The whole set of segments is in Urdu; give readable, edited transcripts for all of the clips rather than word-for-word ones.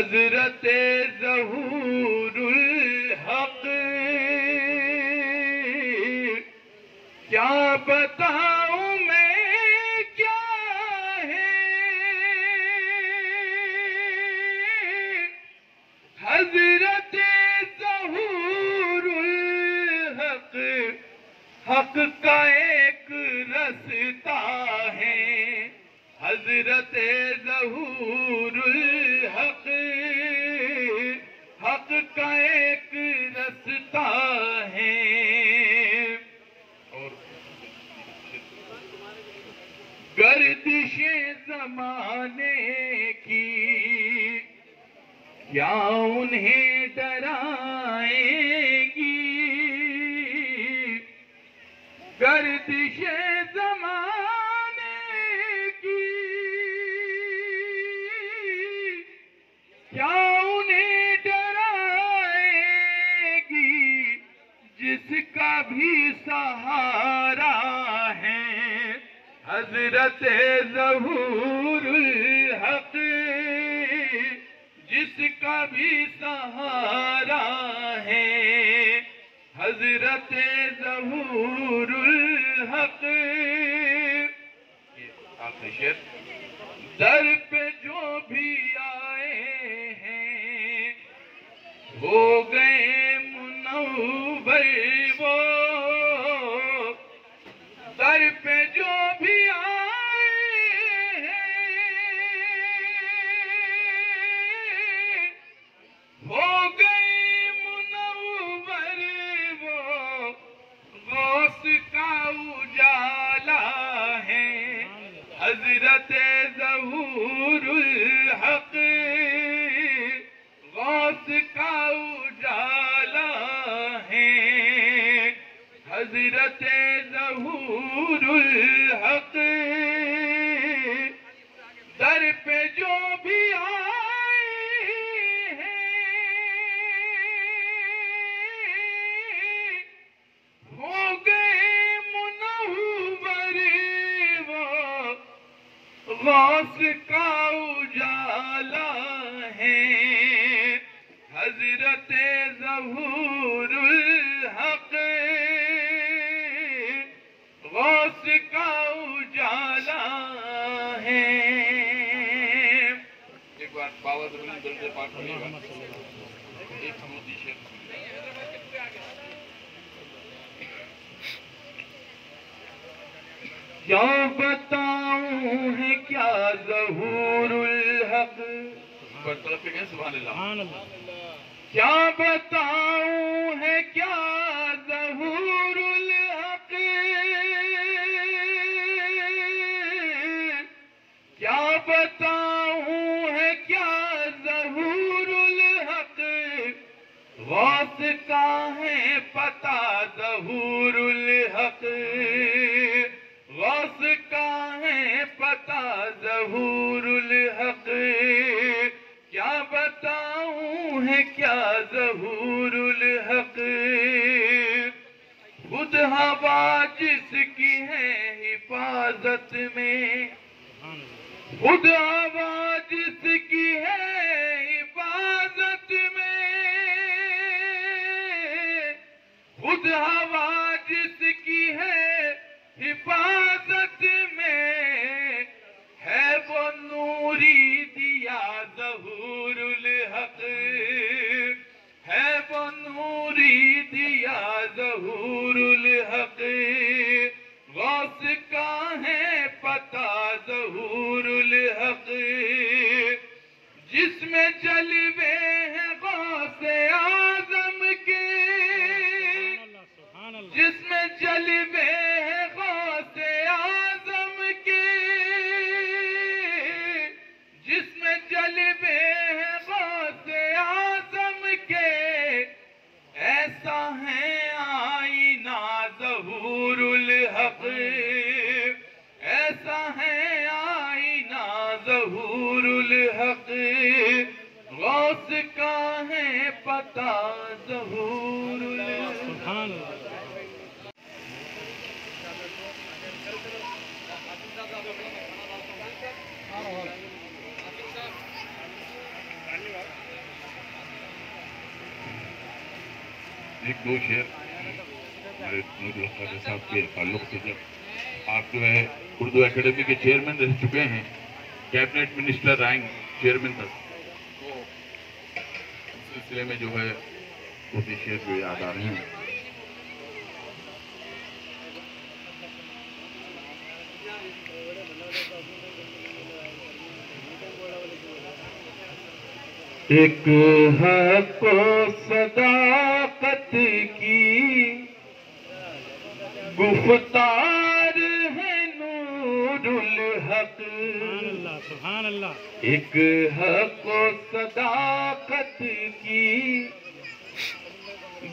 حضرت ظہور الحق کیا بتاؤں میں کیا ہے حضرت ظہور الحق حق کا ایک رستہ ہے حضرت ظہور الحق حق کا ایک رستہ ہے گردش زمانے کی کیا انہیں ڈرائے گی گردش زمانے کی کیا انہیں ڈرائے گی جس کا بھی سہارا ہے حضرت ظہور الحق جس کا بھی سہارا ہے حضرت ظہور الحق آخری شعر در پہ جو بھی آئے ہیں ہو گئے منور وہ در پہ جو بھی آئے ہیں ہو گئے منور وہ غوث کا اجالا ہے حضرت ظہور الحق غوث کا اجالا ہے حضرت ظہور الحق در پہ جو بھی آئے ہیں ہو گئے منور وہ غوث کا اجالا ہے حضرت ظہور الحق غوث کا اجالا ہے ایک بار باوا زمین درد پاک پڑھیے گا ایک سمودی شعر کیا بتاؤں ہے کیا ظہور الحق برطرف پہ گئے سبحان اللہ کیا بتاؤں ہے کیا ظہور الحق کیا بتاؤں ہے کیا ظہور الحق غوث کا ہے پتہ ظہور الحق غوث کا ہے پتہ ظہور الحق کیا بتاؤں ہے کیا ظہور الحق خود ہوا جس کی ہے حفاظت میں خود ہوا جس کی ہے حفاظت میں خود ہوا جس کی ہے حفاظت میں ہے وہ نوری دیا ظہور الحق ہے وہ نوری دیا ظہور الحق غوث کا ہے پتہ ظہور الحق جس میں جلوے ہیں غوث اعظم کے جس میں جلوے ہیں غوث اعظم کے جس میں جلوے ہیں غوث اعظم کے ایسا ہے آئینہ ظہور الحق ایسا ہے آئینہ ظہور الحق غوث کا ہے پتہ ظہور الحق ایک دو شعر ہمارے نور القادری صاحب کے تعلق سے، جب آپ جو ہے اردو اکیڈمی کے چیئرمین رہ چکے ہیں، کیبنٹ منسٹر رینک چیئرمین تک، تو اس سلسلے میں جو ہے وہ شعر جو یاد آ رہے ہیں. ایک حق و صداقت کی گفتار ہے نور الحق. سبحان اللہ. ایک حق و صداقت کی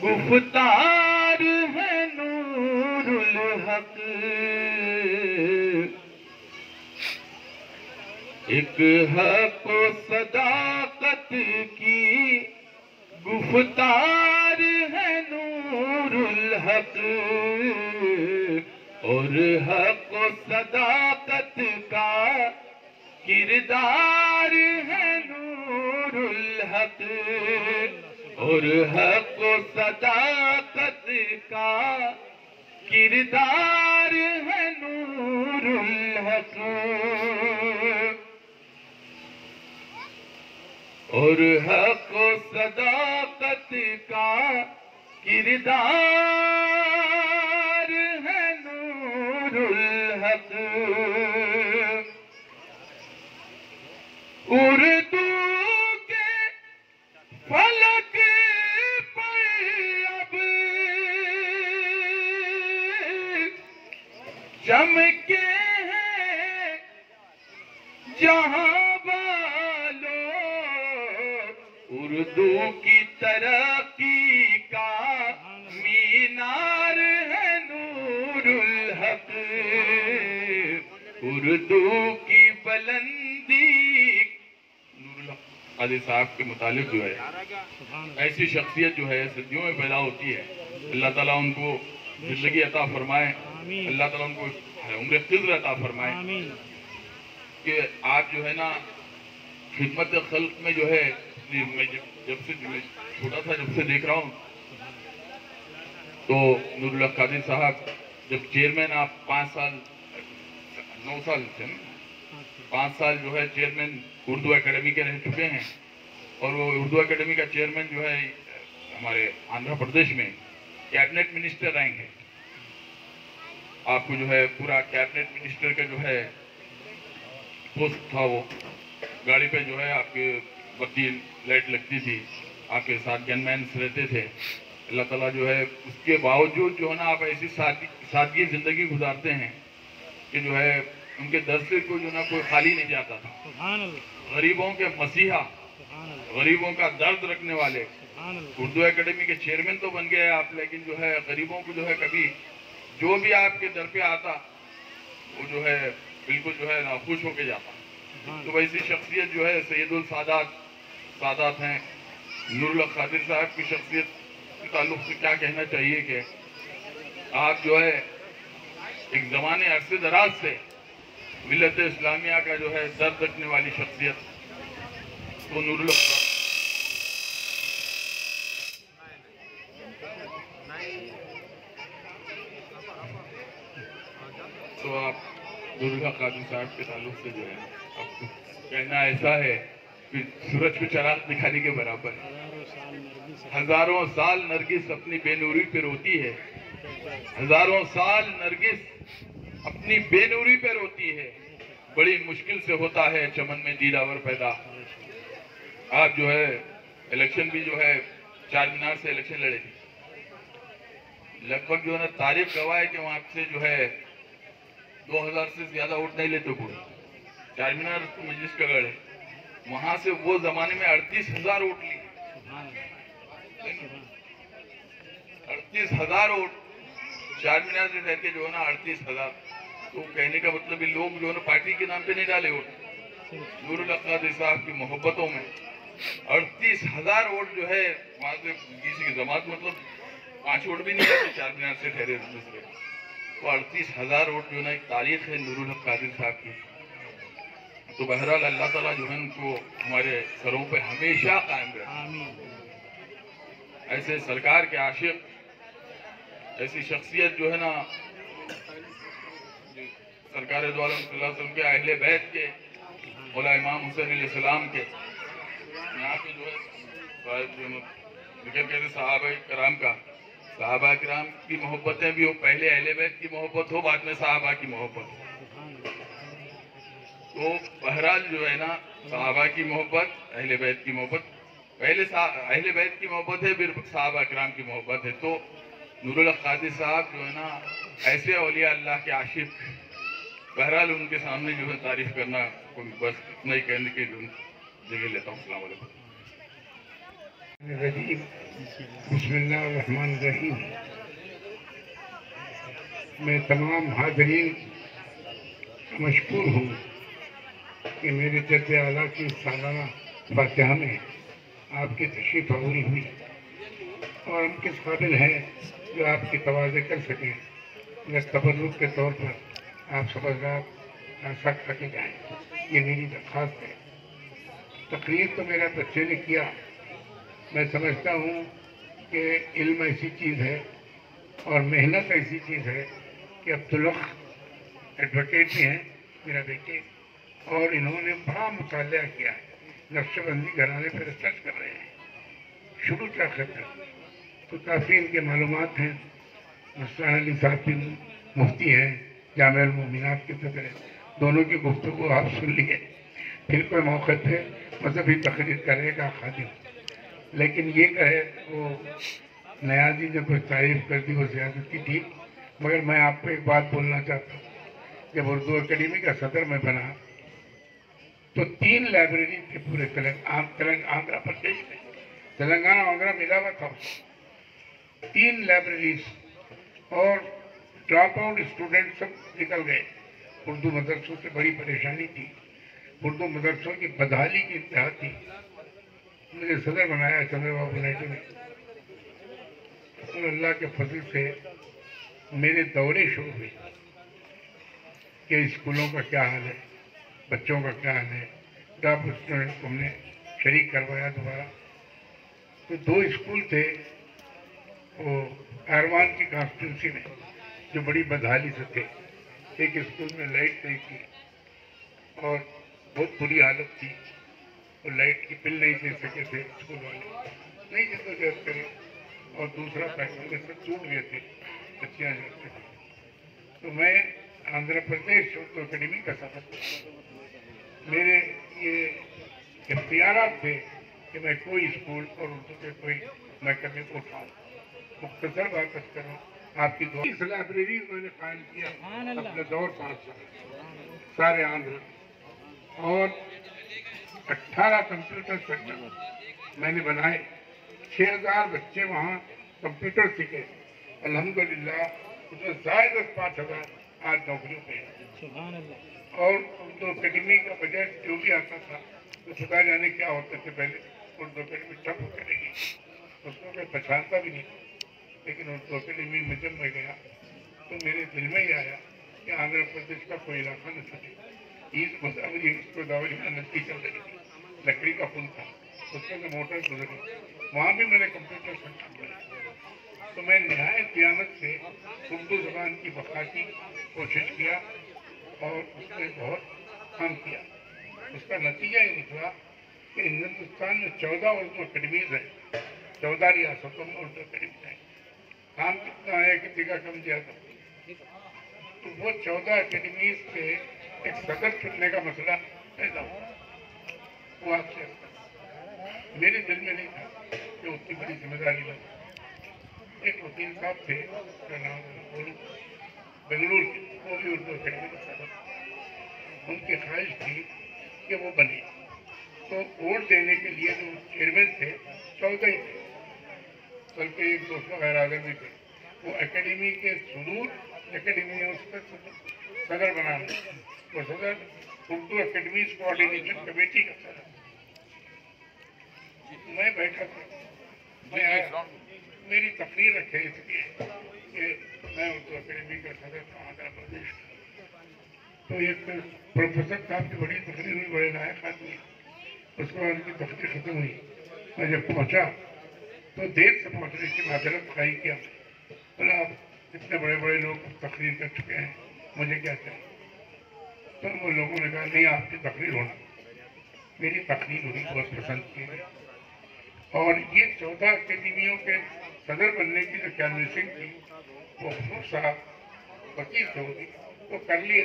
گفتار ہے نور الحق. ایک حق و صداقت کی گفتار ہے نور الحق. اور حق و صداقت کا کردار ہے نور الحق. اور حق و صداقت کا کردار ہے نور الحق. اور حق و صداقت کا کردار ہے نور الحق. اردو کے فلک پر اب چمکے ہیں جہاں اردو کی ترقی کا مینار ہے نور الحق. اردو کی بلندی نور القادری صاحب کے متعلق جو ہے ایسی شخصیت جو ہے صدیوں میں پیدا ہوتی ہے. اللہ تعالیٰ ان کو زندگی عطا فرمائے، اللہ تعالیٰ ان کو عمر خضر عطا فرمائے کہ آپ جو ہے نا خدمت خلق میں جو ہے، میں جب سے چھوٹا تھا جب سے دیکھ رہا ہوں تو نور القادری صاحب جب چیئرمین آپ 5 سال 9 سال سے 5 سال جو ہے چیئرمین اردو اکیڈمی کے رہ چکے ہیں. اور وہ اردو اکیڈمی کا چیئرمین جو ہے ہمارے آندھرا پردیش میں کیبنٹ منسٹر رینک ہے. آپ کو جو ہے پورا کیبنٹ منسٹر کا جو ہے پوسٹ تھا. وہ گاڑی پہ جو ہے آپ کے بتی لائٹ لگتی تھی، آپ کے ساتھ گن مینس رہتے تھے. اللہ تعالیٰ جو ہے اس کے باوجود جو ہے نا آپ ایسی سادگی زندگی گزارتے ہیں کہ جو ہے ان کے در سے کو جو نا کوئی خالی نہیں جاتا تھا. غریبوں کے مسیحا، غریبوں کا درد رکھنے والے. اردو اکیڈمی کے چیئرمین تو بن گئے آپ، لیکن جو ہے غریبوں کو جو ہے کبھی جو بھی آپ کے در پہ آتا وہ جو ہے بالکل جو ہے نا خوش ہو کے جاتا. تو ویسی شخصیت جو ہے سید السادات ہیں. نور القادری صاحب کی شخصیت کے تعلق سے کیا کہنا چاہیے کہ آپ جو ہے ایک زمانے عرصے دراز سے ملت اسلامیہ کا جو ہے درد رکھنے والی شخصیت تو نور القادری. تو آپ نور القادری صاحب کے تعلق سے جو ہے اب کہنا ایسا ہے کہ سورج کو چراغ دکھانے کے برابر ہے. ہزاروں سال نرگس اپنی بے نوری پہ روتی ہے، ہزاروں سال نرگس اپنی بے نوری پہ روتی ہے. بڑی مشکل سے ہوتا ہے چمن میں دیداور پیدا. آپ جو ہے الیکشن بھی جو ہے چار مینار سے الیکشن لڑے تھے. لگ بھگ جو ہے نا تاریخ گواہ ہے کہ وہاں سے جو ہے 2000 سے زیادہ ووٹ نہیں لیتے کوئی. چار مینار مجلس کا گڑھ ہے، وہاں سے وہ زمانے میں 38,000 ووٹ لیے. 38,000 ووٹ چار مینار سے رہ کے جو ہے نا 38,000. تو کہنے کا مطلب لوگ جو ہے نا پارٹی کے نام پہ نہیں ڈالے ووٹ، نور القادری صاحب کی محبتوں میں 38,000 ووٹ جو ہے وہاں سے کسی کی جماعت مطلب 5 ووٹ بھی نہیں آتے چار مینار سے ٹھہرے دوسرے. تو 38,000 ووٹ جو ہے نا ایک تاریخ ہے نور القادری صاحب کی. تو بہرحال اللہ تعالیٰ جو ہے ان کو ہمارے سروں پہ ہمیشہ قائم رہے. ایسے سرکار کے عاشق، ایسی شخصیت جو ہے نا سرکار دو عالم صلی اللہ علیہ وسلم کے اہل بیت کے، مولا امام حسین علیہ السلام کے، یہاں پہ جو ہے ذکر کہتے صحابہ کرام کا، صحابہ کرام کی محبتیں بھی ہو، پہلے اہل بیت کی محبت ہو، بعد میں صحابہ کی محبت ہو. تو بہرحال جو ہے نا صحابہ کی محبت، اہل بیت کی محبت، پہلے اہل بیت کی محبت ہے، پھر صحابہ کرام کی محبت ہے. تو نور الحق قادری صاحب جو ہے نا ایسے اولیاء اللہ کے عاشق، بہرحال ان کے سامنے جو ہے تعریف کرنا بس اتنا ہی کہنے کے جگہ لیتا ہوں. السلام علیکم. بسم اللہ الرحمن الرحیم. میں تمام حاضرین مشکور ہوں کہ میرے جد اعلیٰ کی سالانہ فاتحہ میں آپ کی تشریف آوری ہوئی، اور ہم کس قابل ہیں جو آپ کی تواضع کر سکیں. اگر تبرک کے طور پر آپ سبزات ایسا کھا کے جائیں، یہ میری درخواست ہے. تقریر تو میرا بچے نے کیا. میں سمجھتا ہوں کہ علم ایسی چیز ہے اور محنت ایسی چیز ہے کہ عبدالحق ایڈوکیٹ بھی ہیں میرا بیٹے، اور انہوں نے بڑا مطالعہ کیا ہے، نقش بندی گھرانے پہ ریسرچ کر رہے ہیں شروع سے آخر تک. تو کافی ان کے معلومات ہیں. مستان علی صاحب بھی مفتی ہیں جامعہ المومنات کے صدر، دونوں کی گفتگو آپ سن لیے. پھر کوئی موقع پہ مذہبی تقریر کرے گا خادم، لیکن یہ کہے وہ نیازی نے کوئی تعریف کر دی وہ زیادتی تھی. مگر میں آپ کو ایک بات بولنا چاہتا ہوں. جب اردو اکیڈمی کا صدر میں بنا تو 3 لائبریری تھے پورے آندھرا پردیش میں، تلنگانہ آندھرا ملا ہوا تھا. 3 لائبریریز اور ڈراپ آؤٹ اسٹوڈنٹ سب نکل گئے. اردو مدرسوں سے بڑی پریشانی تھی، اردو مدرسوں کی بدحالی کی انتہا تھی. مجھے صدر بنایا چندر بابو نائیڈو نے، اور اللہ کے فضل سے میرے دورے شروع ہوئے کہ اسکولوں کا کیا حال ہے، بچوں کا کیا حال ہے. ڈراپ اسٹوڈنٹ کو ہم نے شریک کروایا دوبارہ. تو 2 اسکول تھے وہ ایروان کی کانسٹیٹوینسی میں جو بڑی بدحالی سے تھے. ایک اسکول میں لائٹ نہیں تھی اور بہت بری حالت تھی، اور لائٹ کی بل نہیں دے سکے تھے اسکول والے، نہیں جدوجہد کرے. اور دوسرا فیکٹری میں سے ٹوٹ گئے تھے، بچیاں جاتے تھے. تو میں آندھرا پردیش اردو اکیڈمی کا صدر، میرے یہ اختیارات تھے کہ میں کوئی اسکول اور اردو کے کوئی محکمے کو اٹھاؤں. مختصر بات کروں، آپ کی دعا. اس لائبریری میں نے قائم کیا اپنے دور 5 سال سارے آندھرا، اور 18 کمپیوٹر سینٹر میں نے بنائے. 6000 بچے وہاں کمپیوٹر سیکھے. الحمدللہ اس میں زائد 5000 آج نوکریوں پہ ہیں. اور اردو اکیڈمی کا بجٹ جو بھی آتا تھا تو خدا جانے کیا ہوتے تھے. پہلے اردو اکیڈمی ٹھپ ہو کرے گی، اس کو کوئی پہچانتا بھی نہیں. لیکن اردو اکیڈمی میں جب میں گیا تو میرے دل میں ہی آیا کہ آندھرا پردیش کا کوئی علاقہ نہ چھوٹے. عید گزاری اس کو داوری میں ندی چل رہی تھی، لکڑی کا پل تھا، اس میں سے موٹر گزری. وہاں بھی میں نے کمپیوٹر سینٹر بنایا. تو میں نہایت دیانت سے اردو زبان کی بقا کی کوشش کیا اور اس میں بہت کام کیا. اس کا نتیجہ یہ نکلا کہ ہندوستان میں 14 اردو اکیڈمیز ہیں، 14 ریاستوں میں اردو اکیڈمی ہیں. کام کتنا ہے کہ جگہ کم زیادہ. تو وہ 14 اکیڈمیز کے ایک صدر چننے کا مسئلہ پیدا ہوا. وہ آپ سے میرے دل میں نہیں تھا کہ اتنی بڑی ذمہ داری لوں. ایک وکیل صاحب تھے، کا نام بنگلور کے، وہ بھی اردو اکیڈمی کا صدر. ان کی خواہش تھی کہ وہ بنے. تو ووٹ دینے کے لیے جو چیئرمین تھے 14 ہی تھے، بلکہ ایک دوسرا غیر حاضر بھی تھے. وہ اکیڈمی کے صدور اکیڈمی ہے اس کا صدر بنانا. وہ صدر اردو اکیڈمیز کوآرڈینیشن کمیٹی کا صدر. میں بیٹھا تھا، میں آیا، میری تقریر رکھے اس لیے کہ میں اردو اکیڈمی کا صدر تھا آندھرا پردیش کا. تو ایک پروفیسر صاحب کی بڑی تقریر ہوئی، بڑے لائق آدمی. اس کے بعد ان کی تقریر ختم ہوئی. میں جب پہنچا تو دیر سے پہنچنے کی معذرت خواہی کیا. بولا آپ اتنے بڑے بڑے لوگ تقریر کر چکے ہیں, مجھے کیا چاہیے. تو وہ لوگوں نے کہا نہیں, آپ کی تقریر ہونا. میری تقریر ہوئی, بہت پسند کی گئی. اور یہ 14 اکیڈمیوں کے صدر بننے کی جو کینویسنگ تھی وہ حضور صاحب وکیل تھے, وہ کر لیے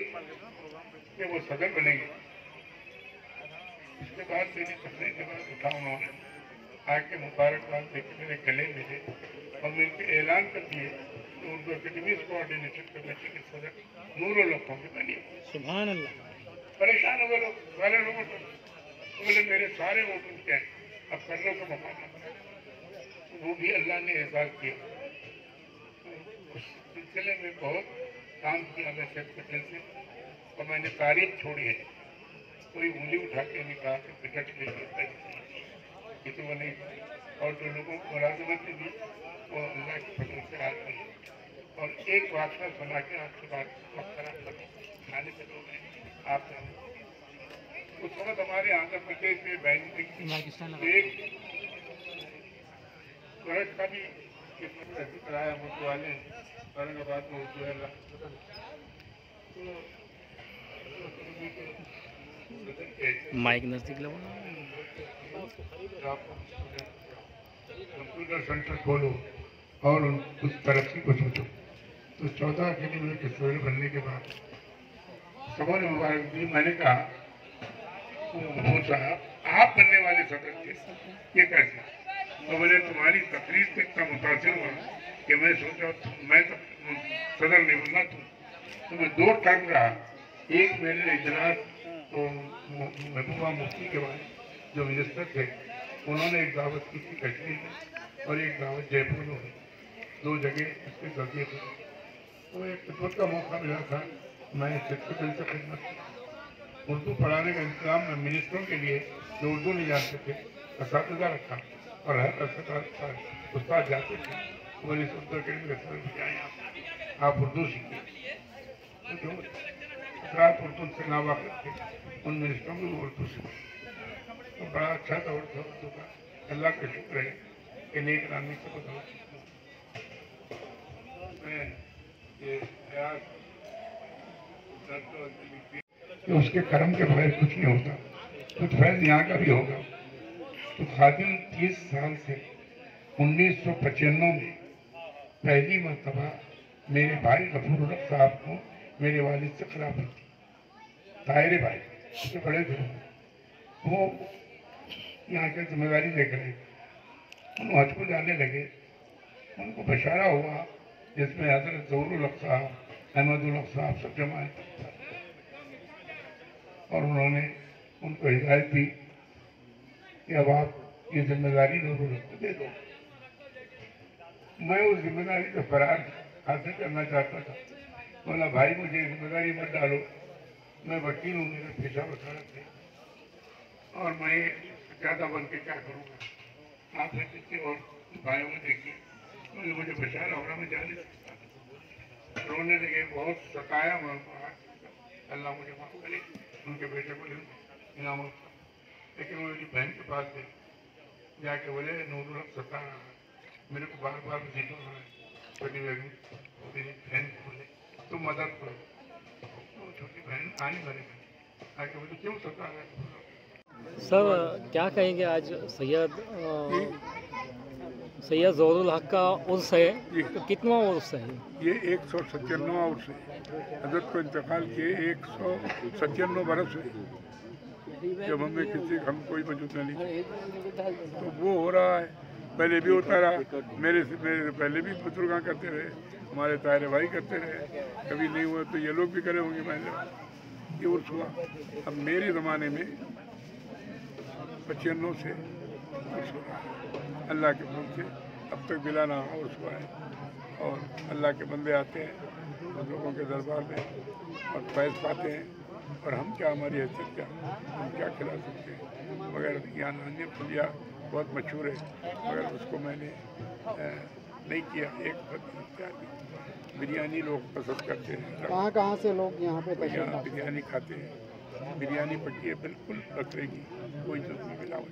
کہ وہ صدر بنیں گے. اس کے بعد میری تقریر کے بعد اٹھا انہوں نے آ کے مبارکباد دے کے میرے گلے ملے اور مل کے اعلان کر دیے کہ اردو اکیڈمیز کوآرڈینیشن کمیٹی کے صدر نور الحق ہوں گے. بنی سبحان اللہ. پریشان ہو گئے لوگ, والے لوگوں کو. بولے میرے سارے ووٹ ان کے ہیں, اب کر لو تو مقابلہ. وہ بھی اللہ نے اعزاز کیا. اس سلسلے میں بہت کام کیا میں شیخ پٹیل سے, اور میں نے تاریخ چھوڑی ہے. کوئی انگلی اٹھا کے نہیں کہا کہ ٹکٹ لے کے یہ تو وہ نہیں. اور جو لوگوں کو ملازمت دی وہ اللہ کے فضل سے آج گئی. اور ایک واقعہ سنا کے آپ کے بعد وقت خراب کرو, کھانے کے لوگ ہیں آپ جانے. اس وقت ہمارے آندھر پردیش میں بینک ایک گرج کا بھی کرایا ملک والے اورنگ آباد میں اردو ہے. مائک نزدیک لگو. کمپیوٹر سینٹر کھولو اور اس ترقی کو سوچو. تو 14 اکیڈمی کے صدر بننے کے بعد سبوں نے مبارک دی. میں نے کہا وہ صاحب آپ بننے والے صدر تھے, یہ کیسے؟ تو میں نے تمہاری تقریر سے اتنا متاثر ہوا کہ میں سوچا میں صدر نہیں بننا. تو میں 2 ٹرم رہا. ایک میرے اجلاس تو محبوبہ مفتی کے بعد جو منسٹر تھے انہوں نے ایک دعوت کی تھی کشمیر میں اور ایک دعوت جے پور میں. 2 جگہ اس کے ذریعے تھے. تو ایک خدمت کا موقع ملا تھا. میں شیخ پٹیل سے خدمت کی. اردو پڑھانے کا انتظام میں منسٹروں کے لیے جو اردو نہیں جانتے تھے اساتذہ رکھا, اور ہر استاد جاتے تھے. بولے اردو اکیڈمی کے صدر بھی آئے آپ اردو سیکھیں. جو افراد اردو سے ناواقف تھے ان منسٹروں کو اردو سیکھیں. تو بڑا اچھا دور تھا اردو کا. اللہ کا شکر ہے کہ نیک رامی سے بدلا. میں یہ اس کے کرم کے بغیر کچھ نہیں ہوتا. کچھ فیض یہاں کا بھی ہوگا. تو خادم 30 سال سے 1995 میں پہلی مرتبہ میرے بھائی غفور الحق صاحب کو میرے والد سے خلافت تھی. طاہر بھائی اس سے بڑے تھے, وہ یہاں کے ذمہ داری دیکھ رہے تھے. ان حج کو جانے لگے. ان کو بشارہ ہوا جس میں حضرت ظہور الحق صاحب, احمد الحق صاحب سب جمع ہیں, اور انہوں نے ان کو ہدایت دی کہ اب آپ یہ ذمہ داری ظہور الحق کو دے دو. میں اس ذمہ داری کا فرار حاصل کرنا چاہتا تھا. بولا بھائی مجھے ذمہ داری مت ڈالو, میں وکیل ہوں, میرا پیشہ وکالت ہے, اور میں زیادہ بن کے کیا کروں گا. آپ نے دیکھیے اور بھائیوں میں دیکھیے مجھے بشارہ ہو رہا, میں جا نہیں سکتا. رونے لگے, بہت ستایا میں ان کو. اللہ مجھے معاف کرے. ان کے بیٹے کو انعام ہوتا. لیکن وہ میری بہن کے پاس گئے, جا کے بولے نور الحق ستا رہا ہے, میرے کو بار بار وزیفہ ہو رہا ہے. چھوٹی بیگم میری بہن کو بولے تم مدد کرو. تو چھوٹی بہن آنے بنے گی آ کے بولے کیوں ستا رہا ہے. سر کیا کہیں گے, آج سید ظہور الحق کا عرس ہے, تو کتنا عرس ہے؟ یہ 197واں عرس ہے. حضرت کو انتقال کیے 197 برس ہوئے جب ہم کوئی موجود نہیں, تو وہ ہو رہا ہے. پہلے بھی ہوتا رہا, میرے پہلے بھی بزرگاں کرتے رہے, ہمارے طاہر بھائی کرتے رہے. کبھی نہیں ہوا تو یہ لوگ بھی کرے ہوں گے. پہلے یہ عرس ہوا. اب میرے زمانے میں 95 سے عرس ہو رہا ہے. اللہ کے فضل سے اب تک بلا نہ عرس ہوا ہے. اور اللہ کے بندے آتے ہیں لوگوں کے دربار میں اور فیض پاتے ہیں. اور ہم کیا, ہماری حیثیت کیا, ہم کیا کھلا سکتے ہیں. مگر یہاں نانی پھلیا بہت مشہور ہے, مگر اس کو میں نے نہیں کیا. ایک بریانی لوگ پسند کرتے ہیں. کہاں سے لوگ یہاں پہ بریانی کھاتے ہیں. بریانی پکی ہے بالکل بکرے کی, کوئی چیز نہیں ملاوٹ.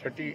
26